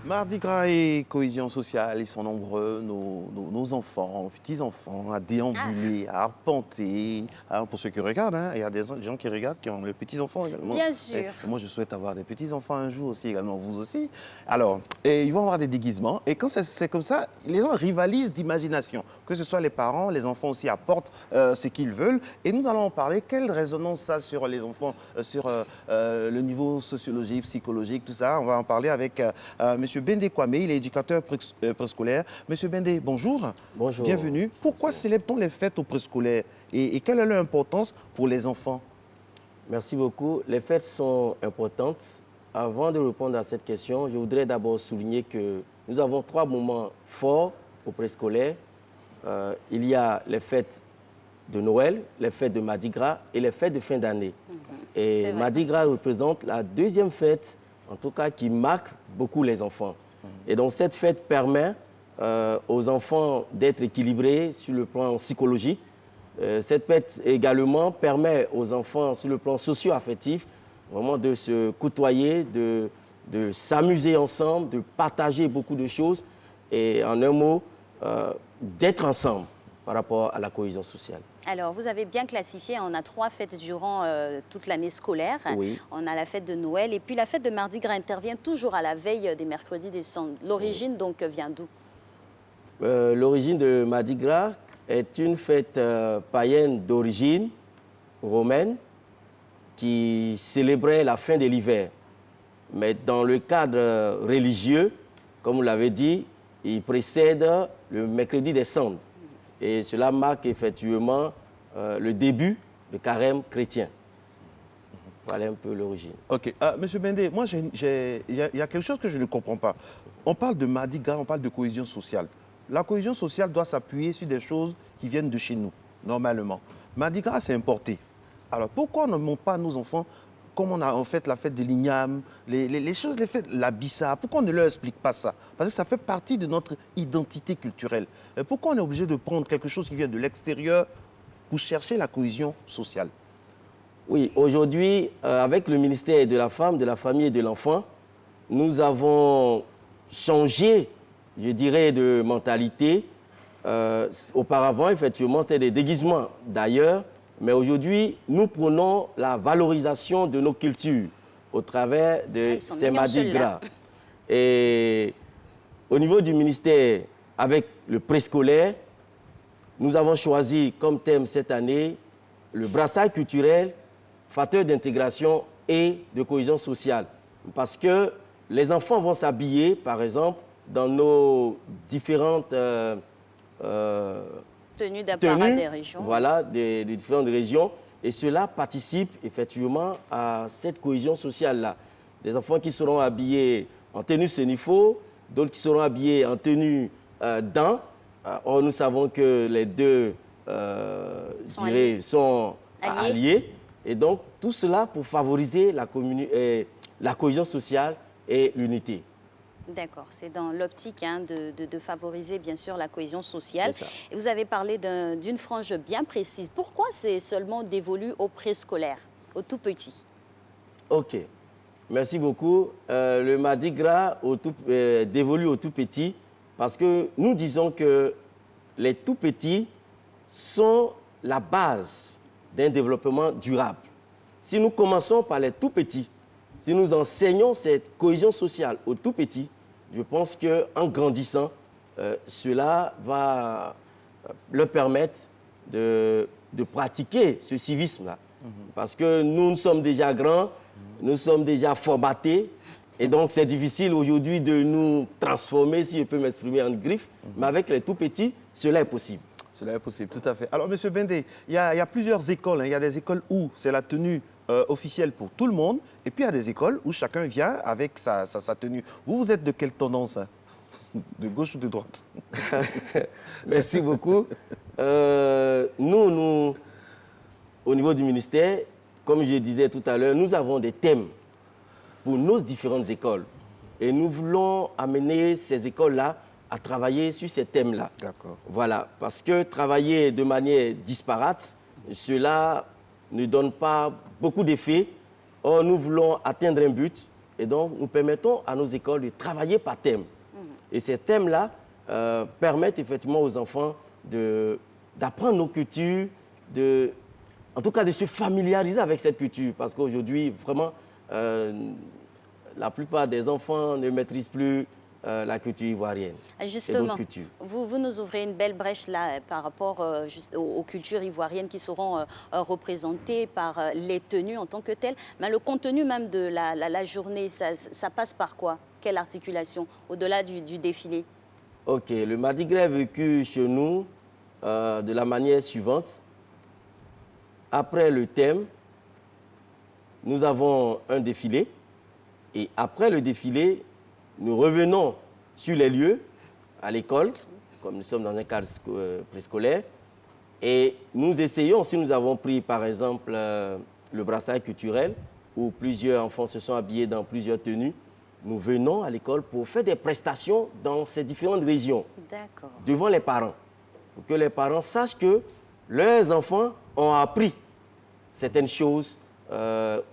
Mardi Gras et cohésion sociale, ils sont nombreux, nos enfants, petits-enfants, à déambuler, à arpenter. Alors, pour ceux qui regardent, hein, il y a des gens qui regardent, qui ont les petits-enfants également. Bien sûr. Et moi, je souhaite avoir des petits-enfants un jour aussi, également, vous aussi. Alors, ils vont avoir des déguisements. Et quand c'est comme ça, les gens rivalisent d'imagination. Que ce soit les parents, les enfants aussi apportent ce qu'ils veulent. Et nous allons en parler. Quelle résonance ça sur les enfants, sur le niveau sociologique, psychologique, tout ça. On va en parler avec Monsieur Bendé Kwame, il est éducateur préscolaire. Monsieur Bendé, bonjour. Bonjour. Bienvenue. Pourquoi célèbre-t-on les fêtes au préscolaire et quelle est leur importance pour les enfants? Merci beaucoup. Les fêtes sont importantes. Avant de répondre à cette question, je voudrais d'abord souligner que nous avons 3 moments forts au préscolaire. Il y a les fêtes de Noël, les fêtes de Mardi Gras et les fêtes de fin d'année. Et Mardi Gras représente la 2e fête, en tout cas, qui marque beaucoup les enfants. Et donc, cette fête permet aux enfants d'être équilibrés sur le plan psychologique. Cette fête également permet aux enfants, sur le plan socio-affectif, vraiment de se côtoyer, de s'amuser ensemble, de partager beaucoup de choses et, en un mot, d'être ensemble par rapport à la cohésion sociale. Alors, vous avez bien classifié, on a 3 fêtes durant toute l'année scolaire. Oui. On a la fête de Noël et puis la fête de Mardi Gras intervient toujours à la veille des mercredis des cendres. L'origine, donc, vient d'où? L'origine de Mardi Gras est une fête païenne d'origine romaine qui célébrait la fin de l'hiver. Mais dans le cadre religieux, comme vous l'avez dit, il précède le mercredi des cendres. Et cela marque effectivement le début du carême chrétien. Voilà un peu l'origine. Ok. Monsieur Bendé, moi, il y a quelque chose que je ne comprends pas. On parle de Mardi Gras, on parle de cohésion sociale. La cohésion sociale doit s'appuyer sur des choses qui viennent de chez nous, normalement. Mardi Gras, c'est importé. Alors, pourquoi on ne montre pas à nos enfants, comme on a en fait la fête de l'Igname, les choses, les fêtes, la Bissa, pourquoi on ne leur explique pas ça? Parce que ça fait partie de notre identité culturelle. Et pourquoi on est obligé de prendre quelque chose qui vient de l'extérieur pour chercher la cohésion sociale? Oui, aujourd'hui, avec le ministère de la Femme, de la Famille et de l'Enfant, nous avons changé, je dirais, de mentalité. Auparavant, effectivement, c'était des déguisements d'ailleurs. Mais aujourd'hui, nous prenons la valorisation de nos cultures au travers de ces Mardi Gras. Et au niveau du ministère, avec le préscolaire, nous avons choisi comme thème cette année le brassage culturel, facteur d'intégration et de cohésion sociale. Parce que les enfants vont s'habiller, par exemple, dans nos différentes tenues d'apparat des régions. Voilà, des différentes régions. Et cela participe effectivement à cette cohésion sociale-là. Des enfants qui seront habillés en tenue sénifo, d'autres qui seront habillés en tenue dents. Or, nous savons que les deux sont alliés. Et donc, tout cela pour favoriser la cohésion sociale et l'unité. D'accord, c'est dans l'optique de favoriser bien sûr la cohésion sociale. Et vous avez parlé d'une frange bien précise. Pourquoi c'est seulement dévolu aux préscolaires, aux tout petits? Ok, merci beaucoup. Le Mardi Gras dévolu aux tout petits parce que nous disons que les tout petits sont la base d'un développement durable. Si nous commençons par les tout petits, si nous enseignons cette cohésion sociale aux tout petits, je pense qu'en grandissant, cela va leur permettre de pratiquer ce civisme-là. Parce que nous sommes déjà grands, nous sommes déjà formatés, et donc c'est difficile aujourd'hui de nous transformer, si je peux m'exprimer en griffe, mais avec les tout petits, cela est possible. Cela est possible, tout à fait. Alors, Monsieur Bendé, il y a plusieurs écoles. Il y a des écoles où c'est la tenue officielle pour tout le monde, et puis il y a des écoles où chacun vient avec sa tenue. Vous êtes de quelle tendance, hein? De gauche ou de droite? Merci beaucoup. Nous, au niveau du ministère, comme je disais tout à l'heure, nous avons des thèmes pour nos différentes écoles. Et nous voulons amener ces écoles-là à travailler sur ces thèmes-là. D'accord. Voilà, parce que travailler de manière disparate, cela ne donne pas beaucoup d'effets. Or, nous voulons atteindre un but Et donc, nous permettons à nos écoles de travailler par thème. Et ces thèmes-là permettent effectivement aux enfants d'apprendre nos cultures, en tout cas de se familiariser avec cette culture. Parce qu'aujourd'hui, vraiment, la plupart des enfants ne maîtrisent plus la culture ivoirienne. Justement, vous nous ouvrez une belle brèche là par rapport aux cultures ivoiriennes qui seront représentées par les tenues en tant que telles. Mais le contenu même de la journée, ça passe par quoi? Quelle articulation au-delà du défilé? Ok, le Mardi Gras est vécu chez nous de la manière suivante. Après le thème, nous avons un défilé. Et après le défilé, nous revenons sur les lieux, à l'école, comme nous sommes dans un cadre préscolaire, et nous essayons, si nous avons pris par exemple le brassage culturel, où plusieurs enfants se sont habillés dans plusieurs tenues, nous venons à l'école pour faire des prestations dans ces différentes régions, devant les parents, pour que les parents sachent que leurs enfants ont appris certaines choses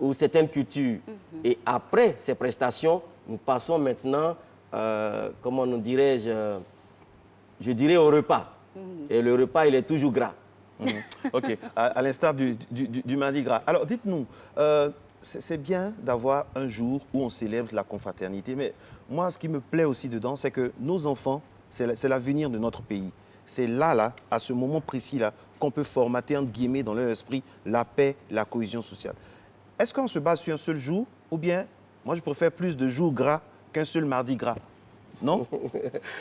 ou certaines cultures. Et après ces prestations, nous passons maintenant, comment nous dirais-je, je dirais au repas. Et le repas, il est toujours gras. Ok, à l'instar du Mardi Gras. Alors, dites-nous, c'est bien d'avoir un jour où on célèbre la confraternité, mais moi, ce qui me plaît aussi dedans, c'est que nos enfants, c'est l'avenir de notre pays. C'est là, à ce moment précis-là, qu'on peut formater, entre guillemets, dans leur esprit, la paix, la cohésion sociale. Est-ce qu'on se base sur un seul jour ou bien, moi, je préfère plus de jours gras qu'un seul Mardi Gras? Non?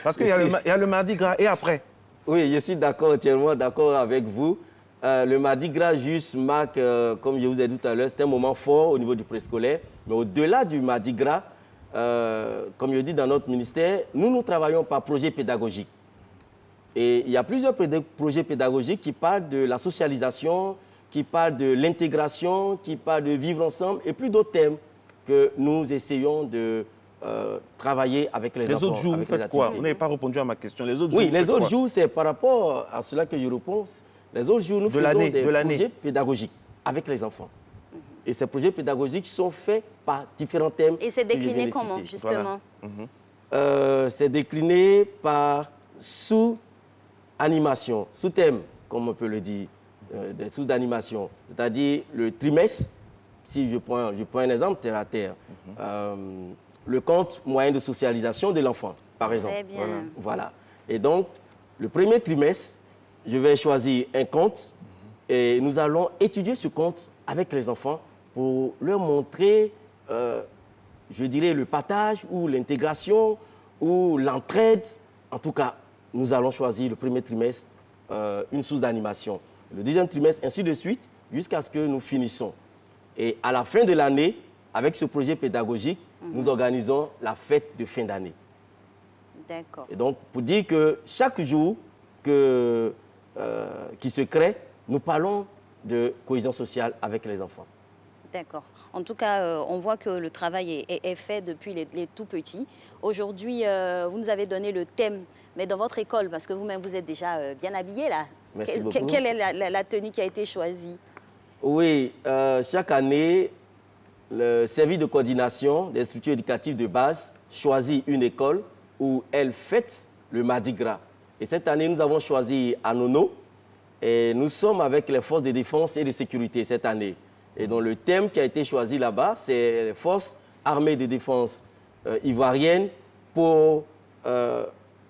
Parce qu'il y a le Mardi Gras et après. Oui, je suis d'accord, entièrement d'accord avec vous. Le Mardi Gras juste marque, comme je vous ai dit tout à l'heure, c'est un moment fort au niveau du préscolaire. Mais au-delà du Mardi Gras, comme je dis dans notre ministère, nous travaillons par projet pédagogique. Et il y a plusieurs projets pédagogiques qui parlent de la socialisation, qui parlent de l'intégration, qui parlent de vivre ensemble et plus d'autres thèmes que nous essayons de travailler avec les enfants. Les autres jours, vous faites quoi? Vous n'avez pas répondu à ma question. Les autres jours, oui, les autres jours, c'est par rapport à cela que je réponds. Les autres jours, nous faisons des projets pédagogiques avec les enfants. Et ces projets pédagogiques sont faits par différents thèmes. Et c'est décliné comment, justement? C'est décliné par sous-animation, sous-thème, comme on peut le dire, des sous-animations. C'est-à-dire le trimestre, si je prends un exemple terre à terre, le compte moyen de socialisation de l'enfant, par exemple. Très bien. Voilà. Et donc, le premier trimestre, je vais choisir un compte et nous allons étudier ce compte avec les enfants pour leur montrer, je dirais, le partage ou l'intégration ou l'entraide. En tout cas, nous allons choisir le premier trimestre une source d'animation. Le deuxième trimestre, ainsi de suite, jusqu'à ce que nous finissons. Et à la fin de l'année, avec ce projet pédagogique, nous organisons la fête de fin d'année. D'accord. Et donc, pour dire que chaque jour qui se crée, nous parlons de cohésion sociale avec les enfants. D'accord. En tout cas, on voit que le travail est fait depuis les tout petits. Aujourd'hui, vous nous avez donné le thème, mais dans votre école, parce que vous-même, vous êtes déjà bien habillé là. Merci beaucoup. Quelle est la tenue qui a été choisie? Oui, chaque année, le service de coordination des structures éducatives de base choisit une école où elle fête le Mardi Gras. Et cette année, nous avons choisi Anono et nous sommes avec les forces de défense et de sécurité cette année. Et donc le thème qui a été choisi là-bas, c'est les forces armées de défense ivoiriennes pour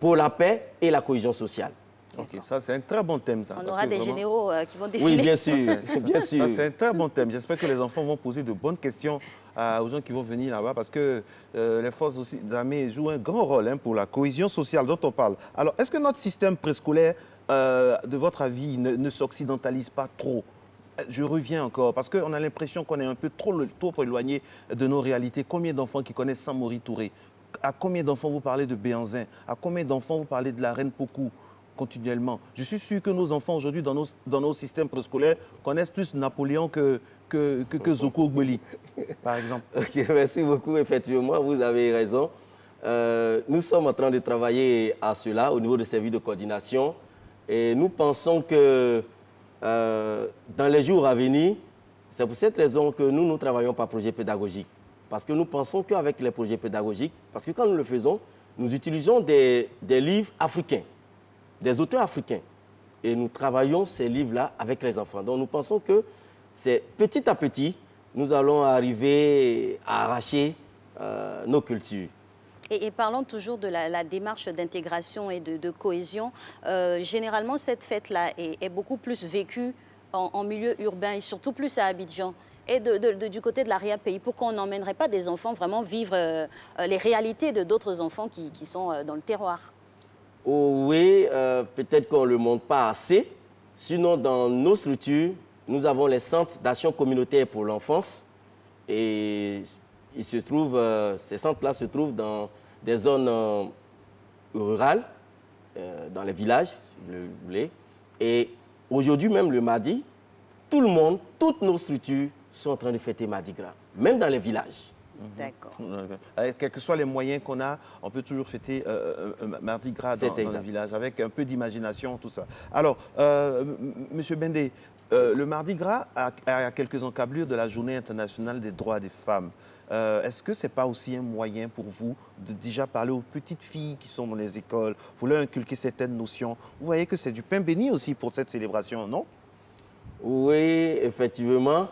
la paix et la cohésion sociale. Ok, ça c'est un très bon thème. Ça, on aura des généraux qui vont défiler. Oui, bien sûr. Bien sûr. C'est un très bon thème. J'espère que les enfants vont poser de bonnes questions aux gens qui vont venir là-bas parce que les forces armées jouent un grand rôle pour la cohésion sociale dont on parle. Alors, est-ce que notre système préscolaire, de votre avis, ne s'occidentalise pas trop? Je reviens encore parce qu'on a l'impression qu'on est un peu trop éloigné de nos réalités. Combien d'enfants qui connaissent Samori Touré? À combien d'enfants vous parlez de Béhanzin? À combien d'enfants vous parlez de la reine Pokou continuellement? Je suis sûr que nos enfants aujourd'hui dans nos systèmes préscolaires connaissent plus Napoléon que Zoko Ogbeli, par exemple. Okay, merci beaucoup. Effectivement, vous avez raison. Nous sommes en train de travailler à cela au niveau du service de coordination et nous pensons que dans les jours à venir, c'est pour cette raison que nous travaillons par projet pédagogique. parce que nous pensons qu'avec les projets pédagogiques, parce que quand nous le faisons, nous utilisons des livres africains, des auteurs africains. Et nous travaillons ces livres-là avec les enfants. Donc nous pensons que c'est petit à petit, nous allons arriver à arracher nos cultures. Et parlons toujours de la démarche d'intégration et de cohésion. Généralement, cette fête-là est beaucoup plus vécue en milieu urbain et surtout plus à Abidjan. Et du côté de l'arrière-pays, pourquoi on n'emmènerait pas des enfants vraiment vivre les réalités de d'autres enfants qui sont dans le terroir? Oh oui, peut-être qu'on ne le montre pas assez. Sinon, dans nos structures, nous avons les centres d'action communautaire pour l'enfance. Et il se trouve, ces centres-là se trouvent dans des zones rurales, dans les villages, si vous voulez. Et aujourd'hui, même le mardi, tout le monde, toutes nos structures sont en train de fêter Mardi Gras, même dans les villages. D'accord. Quels que soient les moyens qu'on a, on peut toujours fêter Mardi Gras dans le village, avec un peu d'imagination, tout ça. Alors, Monsieur Bendé, le Mardi Gras a quelques encablures de la Journée internationale des droits des femmes. Est-ce que ce n'est pas aussi un moyen pour vous de déjà parler aux petites filles qui sont dans les écoles, vous leur inculquer certaines notions? Vous voyez que c'est du pain béni aussi pour cette célébration, non? Oui, effectivement.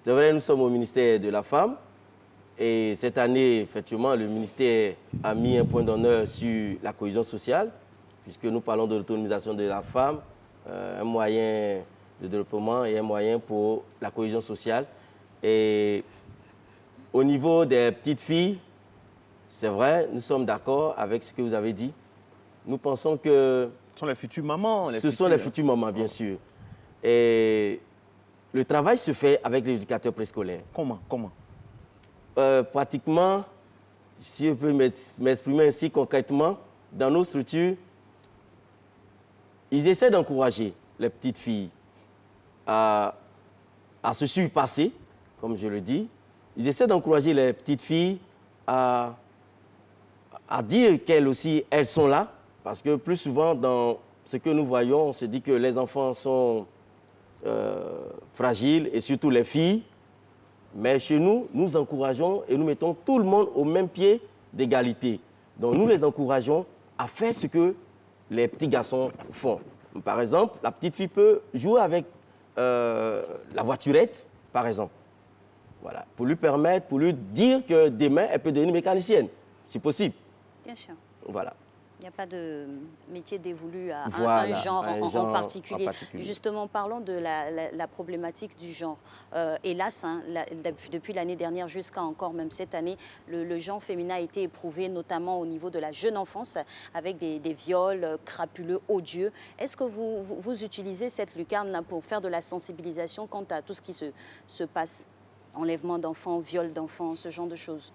C'est vrai, nous sommes au ministère de la Femme et cette année, effectivement, le ministère a mis un point d'honneur sur la cohésion sociale puisque nous parlons de l'autonomisation de la femme, un moyen de développement et un moyen pour la cohésion sociale. Et au niveau des petites filles, c'est vrai, nous sommes d'accord avec ce que vous avez dit. Nous pensons que... Ce sont les futures mamans. Ce sont les futures mamans, bien sûr. Et le travail se fait avec les éducateurs préscolaires. Comment? Pratiquement, si je peux m'exprimer ainsi concrètement, dans nos structures, ils essaient d'encourager les petites filles à se surpasser, comme je le dis. Ils essaient d'encourager les petites filles à dire qu'elles aussi, elles sont là. Parce que plus souvent, dans ce que nous voyons, on se dit que les enfants sont fragiles, et surtout les filles. Mais chez nous, nous encourageons et nous mettons tout le monde au même pied d'égalité. Donc nous les encourageons à faire ce que les petits garçons font. Par exemple, la petite fille peut jouer avec la voiturette, par exemple. Voilà, pour lui permettre, pour lui dire que demain, elle peut devenir mécanicienne, si possible. Bien sûr. Voilà. Il n'y a pas de métier dévolu à voilà, un genre en particulier. en Justement, parlons de la problématique du genre. Hélas, hein, depuis l'année dernière jusqu'à encore même cette année, le genre féminin a été éprouvé, notamment au niveau de la jeune enfance, avec des viols crapuleux, odieux. Est-ce que vous utilisez cette lucarne-là pour faire de la sensibilisation quant à tout ce qui se passe? Enlèvement d'enfants, viol d'enfants, ce genre de choses?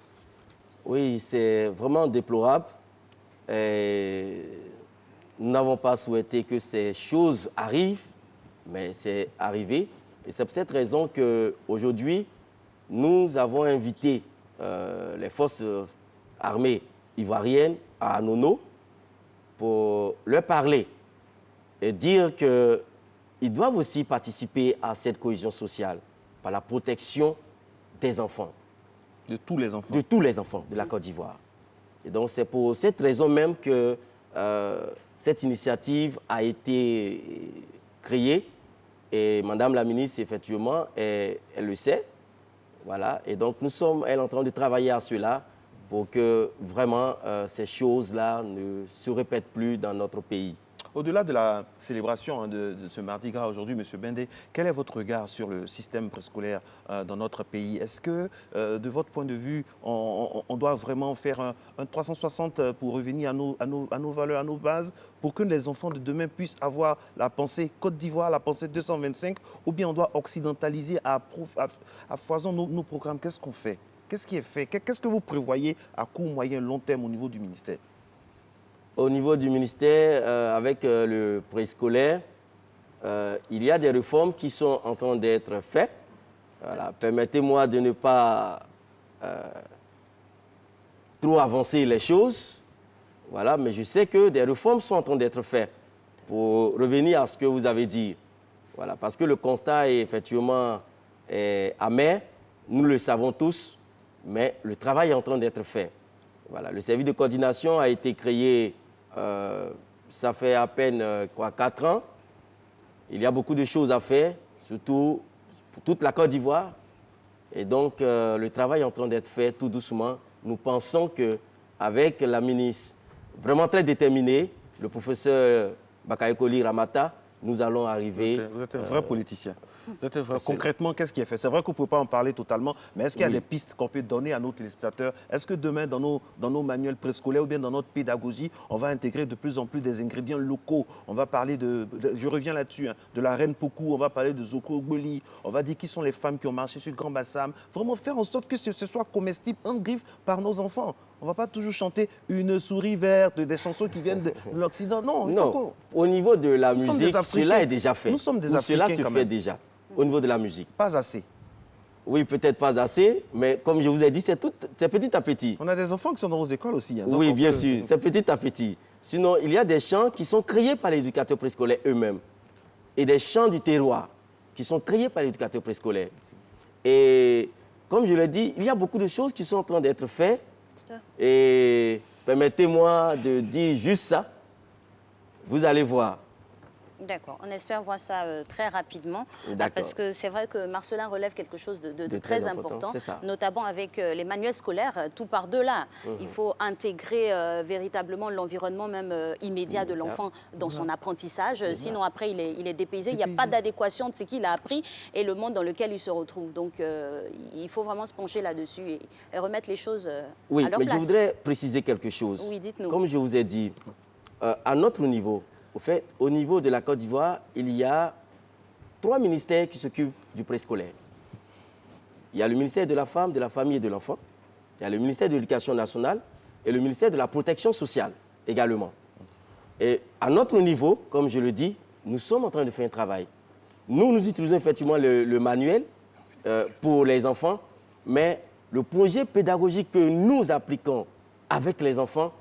Oui, c'est vraiment déplorable. Et nous n'avons pas souhaité que ces choses arrivent, mais c'est arrivé. Et c'est pour cette raison qu'aujourd'hui, nous avons invité les forces armées ivoiriennes à Anono pour leur parler et dire qu'ils doivent aussi participer à cette cohésion sociale par la protection des enfants. De tous les enfants? De tous les enfants de la Côte d'Ivoire. Et donc, c'est pour cette raison même que cette initiative a été créée. Et Madame la ministre, effectivement, elle le sait. Voilà. Et donc, nous sommes, elle, en train de travailler à cela pour que vraiment ces choses-là ne se répètent plus dans notre pays. Au-delà de la célébration de ce Mardi Gras aujourd'hui, M. Bendé, quel est votre regard sur le système préscolaire dans notre pays? Est-ce que, de votre point de vue, on doit vraiment faire un 360 pour revenir à nos valeurs, à nos bases, pour que les enfants de demain puissent avoir la pensée Côte d'Ivoire, la pensée 225, ou bien on doit occidentaliser à foison nos programmes? Qu'est-ce qu'on fait? Qu'est-ce qui est fait? Qu'est-ce que vous prévoyez à court, moyen, long terme au niveau du ministère? Au niveau du ministère, avec le préscolaire, il y a des réformes qui sont en train d'être faites. Voilà. Permettez-moi de ne pas trop avancer les choses. Voilà. Mais je sais que des réformes sont en train d'être faites pour revenir à ce que vous avez dit. Voilà. Parce que le constat est effectivement amer. nous le savons tous, mais le travail est en train d'être fait. Voilà, le service de coordination a été créé, ça fait à peine 4 ans. Il y a beaucoup de choses à faire, surtout pour toute la Côte d'Ivoire. Et donc, le travail est en train d'être fait tout doucement. Nous pensons qu'avec la ministre vraiment très déterminée, le professeur Bakayoko Ramata, nous allons arriver... Vous êtes un vrai politicien. Concrètement, qu'est-ce qui est fait? C'est vrai qu'on ne peut pas en parler totalement, mais est-ce qu'il y a des pistes qu'on peut donner à nos téléspectateurs? Est-ce que demain, dans nos manuels préscolaires ou bien dans notre pédagogie, on va intégrer de plus en plus des ingrédients locaux? On va parler je reviens là-dessus, hein, de la reine Pokou, on va parler de Zoko Ogboli, on va dire qui sont les femmes qui ont marché sur Grand Bassam. Vraiment faire en sorte que ce soit comestible en griffe par nos enfants. On ne va pas toujours chanter une souris verte, des chansons qui viennent de l'Occident. Non, au niveau de la musique, cela est déjà fait. Nous sommes des Africains. Cela se fait déjà. Au niveau de la musique. Pas assez. Oui, peut-être pas assez, mais comme je vous ai dit, c'est petit à petit. On a des enfants qui sont dans vos écoles aussi. Hein, oui, bien sûr, c'est petit à petit. Sinon, il y a des chants qui sont créés par les éducateurs préscolaires eux-mêmes et des chants du terroir qui sont créés par les éducateurs préscolaires. Et comme je l'ai dit, il y a beaucoup de choses qui sont en train d'être faites. Et permettez-moi de dire juste ça. Vous allez voir. D'accord, on espère voir ça très rapidement, parce que c'est vrai que Marcelin relève quelque chose de très important, notamment avec les manuels scolaires, tout par deux là. Il faut intégrer véritablement l'environnement même immédiat de l'enfant dans son apprentissage, sinon après il est dépaysé, il n'y a pas d'adéquation de ce qu'il a appris et le monde dans lequel il se retrouve. Donc il faut vraiment se pencher là-dessus et remettre les choses à leur place. Oui, mais je voudrais préciser quelque chose. Oui, dites-nous. Comme je vous ai dit, à notre niveau, au niveau de la Côte d'Ivoire, il y a 3 ministères qui s'occupent du préscolaire. Il y a le ministère de la Femme, de la Famille et de l'Enfant. Il y a le ministère de l'Éducation nationale et le ministère de la Protection sociale également. Et à notre niveau, comme je le dis, nous sommes en train de faire un travail. Nous utilisons effectivement le manuel pour les enfants, mais le projet pédagogique que nous appliquons avec les enfants,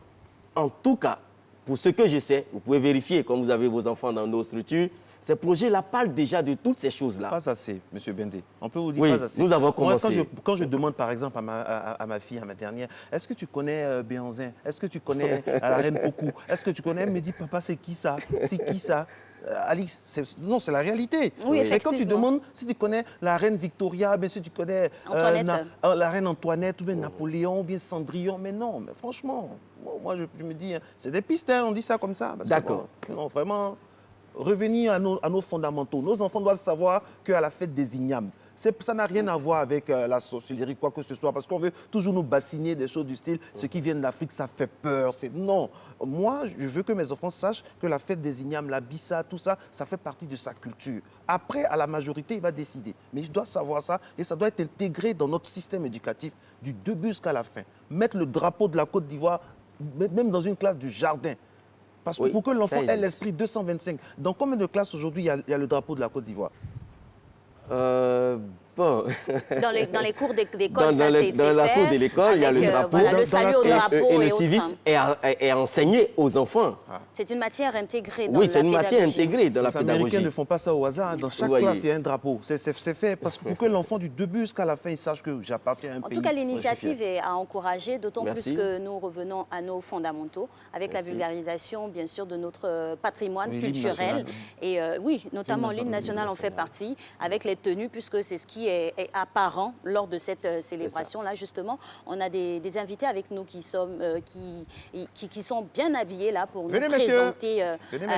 en tout cas, pour ce que je sais, vous pouvez vérifier, comme vous avez vos enfants dans nos structures, ces projets-là parlent déjà de toutes ces choses-là. Pas assez, M. Bendé. On peut vous dire pas assez. Nous avons commencé. Moi, quand je demande, par exemple, à ma fille, à ma dernière, est-ce que tu connais Béanzin? Est-ce que tu connais la reine Pokou? Est-ce que tu connais? Elle me dit, papa, c'est qui ça? C'est qui ça? Alix, non, c'est la réalité. Oui, effectivement. Et quand tu demandes si tu connais la reine Victoria, bien si tu connais la reine Antoinette, ou bien Napoléon, ou bien Cendrillon, mais non, mais franchement, moi je me dis, c'est des pistes, hein, on dit ça comme ça. D'accord. Non, vraiment, revenir à nos fondamentaux. Nos enfants doivent savoir qu'à la fête des ignames, ça n'a rien à voir avec la sorcellerie, quoi que ce soit, parce qu'on veut toujours nous bassiner des choses du style, ce qui vient d'Afrique, ça fait peur. Non, moi, je veux que mes enfants sachent que la fête des ignames, la bissa, tout ça, ça fait partie de sa culture. Après, à la majorité, il va décider. Mais je dois savoir ça, et ça doit être intégré dans notre système éducatif du début jusqu'à la fin. Mettre le drapeau de la Côte d'Ivoire, même dans une classe du jardin. Parce que pour que l'enfant ait l'esprit 225, dans combien de classes aujourd'hui il y a le drapeau de la Côte d'Ivoire? Bon. Dans les cours d'école, ça c'est fait. Dans la cour de l'école, il y a le drapeau. Voilà, le salut au drapeau et le civisme est enseigné aux enfants. C'est une matière intégrée dans la pédagogie. Oui, c'est une matière intégrée dans la pédagogie. Les Américains ne font pas ça au hasard. Dans chaque classe, il y a un drapeau. C'est fait parce que pour que l'enfant du début jusqu'à la fin, il sache que j'appartiens à un pays. En tout cas, l'initiative est à encourager, d'autant plus que nous revenons à nos fondamentaux, avec la vulgarisation, bien sûr, de notre patrimoine culturel. Et oui, notamment l'hymne national en fait partie, avec les tenues, puisque c'est ce qui est apparent lors de cette célébration-là. Justement, on a des invités avec nous qui sont bien habillés là pour nous présenter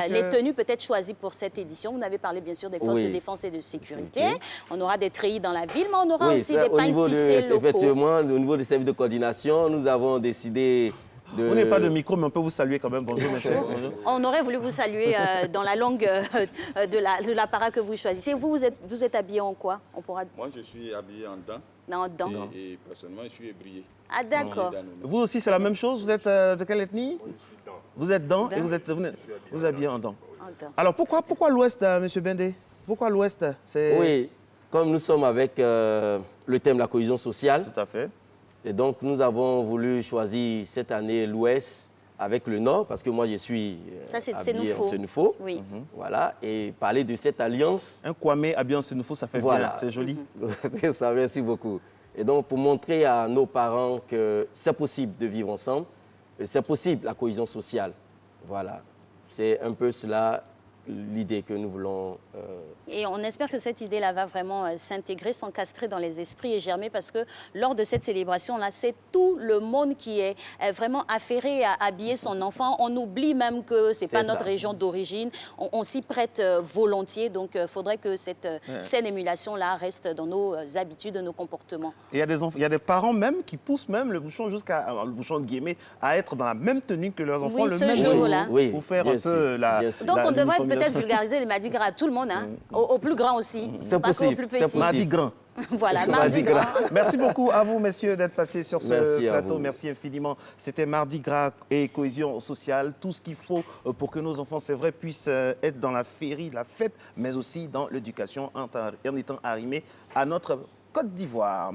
les tenues peut-être choisies pour cette édition. Vous avez parlé bien sûr des forces de défense et de sécurité. On aura des treillis dans la ville, mais on aura aussi des pains tissés locaux. Effectivement, au niveau des services de coordination, nous avons décidé de... Vous n'avez pas de micro, mais on peut vous saluer quand même. Bonjour, monsieur. Bonjour. On aurait voulu vous saluer dans la langue de l'apparat que vous choisissez. Vous êtes habillé en quoi? Moi, je suis habillé en dents. En dents. Et personnellement, je suis ébrié. Ah, d'accord. Vous aussi, c'est la même chose? Vous êtes de quelle ethnie? Vous êtes dents et vous êtes habillé en dents. Alors, pourquoi l'Ouest, monsieur Bendé? Pourquoi l'Ouest? Oui, comme nous sommes avec le thème de la cohésion sociale. Tout à fait. Et donc, nous avons voulu choisir cette année l'Ouest avec le Nord, parce que moi je suis Ça, c'est habillé en Sénoufo. Sénoufo. Oui. Voilà, et parler de cette alliance. Un Kwame habillé en Sénoufo, ça fait Voilà. bien, c'est joli. C'est ça, merci beaucoup. Et donc, pour montrer à nos parents que c'est possible de vivre ensemble, c'est possible la cohésion sociale. Voilà, c'est un peu cela l'idée que nous voulons. Et on espère que cette idée-là va vraiment s'intégrer, s'encastrer dans les esprits et germer, parce que lors de cette célébration-là, c'est tout le monde qui est vraiment affairé à habiller son enfant. On oublie même que ce n'est pas notre région d'origine. On s'y prête volontiers. Donc, il faudrait que cette saine émulation-là reste dans nos habitudes, nos comportements. Et il y a des parents même qui poussent même le bouchon le bouchon de guillemets, à être dans la même tenue que leurs enfants Oui, le ce même jour-là. Oui, pour faire bien un peu sûr, la. bien sûr. Donc, on devrait l'uniformisation. peut-être vulgariser les Mardi Gras à tout le monde, hein, aux plus grands aussi, C'est pas qu'aux possible, plus c'est petits. possible. Mardi Gras. Voilà, Mardi Mardi Gras. Merci beaucoup à vous, messieurs, d'être passés sur ce Merci à plateau. vous. Merci infiniment. C'était Mardi Gras et cohésion sociale. Tout ce qu'il faut pour que nos enfants, c'est vrai, puissent être dans la féerie, la fête, mais aussi dans l'éducation en étant arrimés à notre Côte d'Ivoire.